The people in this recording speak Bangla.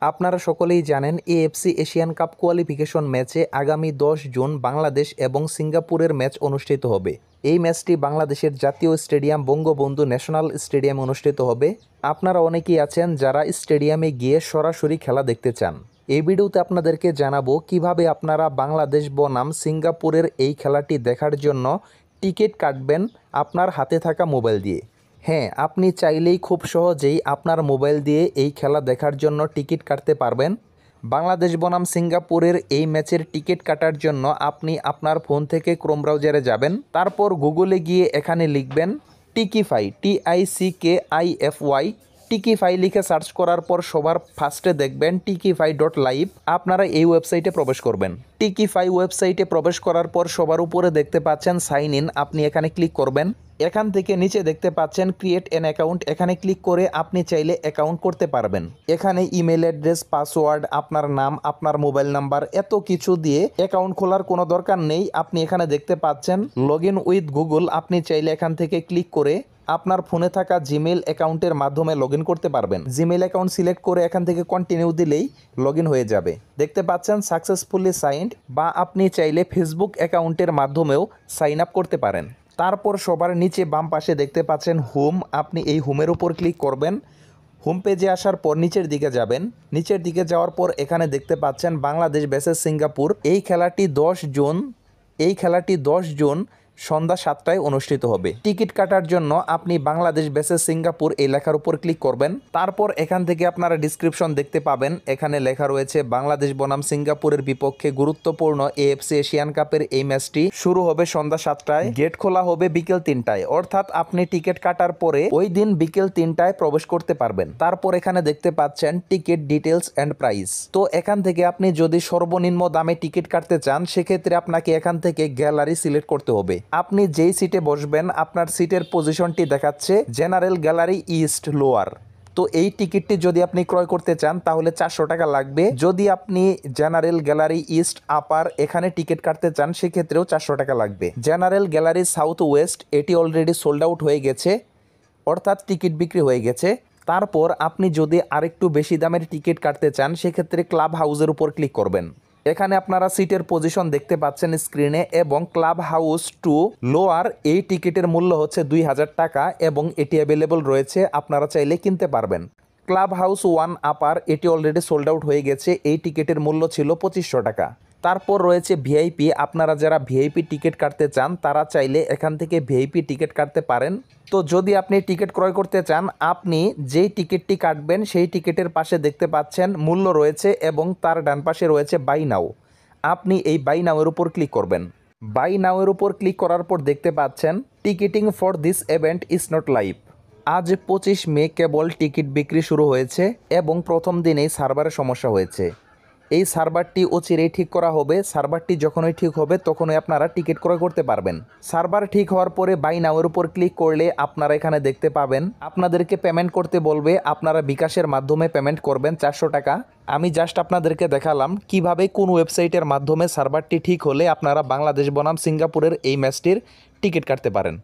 আপনারা সকলেই জানেন এএফসি এশিয়ান কাপ কোয়ালিফিকেশন ম্যাচে আগামী 10 জুন বাংলাদেশ এবং সিঙ্গাপুরের ম্যাচ অনুষ্ঠিত হবে। এই ম্যাচটি বাংলাদেশের জাতীয় স্টেডিয়াম বঙ্গবন্ধু ন্যাশনাল স্টেডিয়ামে অনুষ্ঠিত হবে। আপনারা অনেকেই আছেন যারা স্টেডিয়ামে গিয়ে সরাসরি খেলা দেখতে চান। এই ভিডিওতে আপনাদেরকে জানাবো কিভাবে আপনারা বাংলাদেশ বনাম সিঙ্গাপুরের এই খেলাটি দেখার জন্য টিকিট কাটবেন আপনার হাতে থাকা মোবাইল দিয়ে। হ্যাঁ, আপনি চাইলেই খুব সহজেই আপনার মোবাইল দিয়ে এই খেলা দেখার জন্য টিকিট কাটতে পারবেন। বাংলাদেশ বনাম সিঙ্গাপুরের এই ম্যাচের টিকিট কাটার জন্য আপনি আপনার ফোন থেকে ক্রোম ব্রাউজারে যাবেন, তারপর গুগলে গিয়ে এখানে লিখবেন টিকিফাই, TICKIFY। টিকিফাই লিখে সার্চ করার পর সবার ফার্স্টে দেখবেন tikify.live। আপনারা এই ওয়েবসাইটে প্রবেশ করবেন। টিকিফাই ওয়েবসাইটে প্রবেশ করার পর সবার উপরে দেখতে পাচ্ছেন সাইন ইন, আপনি এখানে ক্লিক করবেন। এখান থেকে নিচে দেখতে পাচ্ছেন ক্রিয়েট অ্যান অ্যাকাউন্ট, এখানে ক্লিক করে আপনি চাইলে অ্যাকাউন্ট করতে পারবেন। এখানে ইমেল অ্যাড্রেস, পাসওয়ার্ড, আপনার নাম, আপনার মোবাইল নাম্বার এত কিছু দিয়ে অ্যাকাউন্ট খোলার কোনো দরকার নেই। আপনি এখানে দেখতে পাচ্ছেন লগ ইন উইথ গুগল, আপনি চাইলে এখান থেকে ক্লিক করে আপনার ফোনে থাকা জিমেল অ্যাকাউন্টের মাধ্যমে লগ ইন করতে পারবেন। জিমেল অ্যাকাউন্ট সিলেক্ট করে এখান থেকে কন্টিনিউ দিলেই লগ ইন হয়ে যাবে। দেখতে পাচ্ছেন সাকসেসফুলি সাইন্ড, বা আপনি চাইলে ফেসবুক অ্যাকাউন্টের মাধ্যমেও সাইন আপ করতে পারেন। তারপর সবার নিচে বাম পাশে দেখতে পাচ্ছেন হোম, আপনি এই হোমের উপর ক্লিক করবেন। হোম পেজে আসার পর নিচের দিকে যাবেন। নিচের দিকে যাওয়ার পর এখানে দেখতে পাচ্ছেন বাংলাদেশ ভার্সেস সিঙ্গাপুর। এই খেলাটি 10 জুন সন্ধ্যা 7টায় অনুষ্ঠিত হবে। টিকিট কাটার জন্য আপনি বাংলাদেশ ভার্সেস সিঙ্গাপুর এই লেখার উপর ক্লিক করবেন। তারপর এখান থেকে আপনারা ডিসক্রিপশন দেখতে পাবেন, এখানে লেখা রয়েছে বাংলাদেশ বনাম সিঙ্গাপুরের বিপক্ষে গুরুত্বপূর্ণ এএফসি এশিয়ান কাপের এই ম্যাচটি শুরু হবে সন্ধ্যা 7টায়, গেট খোলা হবে বিকেল 3টায়। অর্থাৎ আপনি টিকিট কাটার পরে ওই দিন বিকেল 3টায় প্রবেশ করতে পারবেন। তারপর এখানে দেখতে পাচ্ছেন টিকিট ডিটেলস অ্যান্ড প্রাইস। তো এখান থেকে আপনি যদি সর্বনিম্ন দামে টিকিট কাটতে চান সেক্ষেত্রে আপনাকে এখান থেকে গ্যালারি সিলেক্ট করতে হবে। আপনি যেই সিটে বসবেন আপনার সিটের পজিশনটি দেখাচ্ছে জেনারেল গ্যালারি ইস্ট লোয়ার। তো এই টিকিটটি যদি আপনি ক্রয় করতে চান তাহলে 400 টাকা লাগবে। যদি আপনি জেনারেল গ্যালারি ইস্ট আপার এখানে টিকিট কাটতে চান সেক্ষেত্রেও 400 টাকা লাগবে। জেনারেল গ্যালারি সাউথ ওয়েস্ট এটি অলরেডি সোল্ড আউট হয়ে গেছে, অর্থাৎ টিকিট বিক্রি হয়ে গেছে। তারপর আপনি যদি আরেকটু বেশি দামের টিকিট কাটতে চান সেক্ষেত্রে ক্লাব হাউসের উপর ক্লিক করবেন। এখানে আপনারা সিটের পজিশন দেখতে পাচ্ছেন স্ক্রিনে, এবং ক্লাব হাউস 2 লোয়ার এই টিকিটের মূল্য হচ্ছে 2000 টাকা এবং এটি অ্যাভেলেবল রয়েছে, আপনারা চাইলে কিনতে পারবেন। ক্লাব হাউস 1 আপার এটি অলরেডি সোল্ড আউট হয়ে গেছে, এই টিকিটের মূল্য ছিল 2500 টাকা। তারপর রয়েছে ভিআইপি, আপনারা যারা ভিআইপি টিকিট কাটতে চান তারা চাইলে এখান থেকে ভিআইপি টিকিট কাটতে পারেন। তো যদি আপনি টিকিট ক্রয় করতে চান আপনি যেই টিকিটটি কাটবেন সেই টিকিটের পাশে দেখতে পাচ্ছেন মূল্য রয়েছে এবং তার ডান পাশে রয়েছে বাই নাও। আপনি এই বাই নাওয়ের উপর ক্লিক করবেন। বাই নাওয়ের উপর ক্লিক করার পর দেখতে পাচ্ছেন ticketing for this event is not live. আজ 25 মে কেবল টিকিট বিক্রি শুরু হয়েছে এবং প্রথম দিনেই সার্ভারের সমস্যা হয়েছে। এই সার্ভারটি অচিরেই ঠিক করা হবে। সার্ভারটি যখনই ঠিক হবে তখনই আপনারা টিকিট ক্রয় করতে পারবেন। সার্ভার ঠিক হওয়ার পরে বাই নাওয়ের উপর ক্লিক করলে আপনারা এখানে দেখতে পাবেন আপনাদেরকে পেমেন্ট করতে বলবে। আপনারা বিকাশের মাধ্যমে পেমেন্ট করবেন 400 টাকা। আমি জাস্ট আপনাদেরকে দেখালাম কিভাবে কোন ওয়েবসাইটের মাধ্যমে সার্ভারটি ঠিক হলে আপনারা বাংলাদেশ বনাম সিঙ্গাপুরের এই ম্যাচটির টিকিট কাটতে পারেন।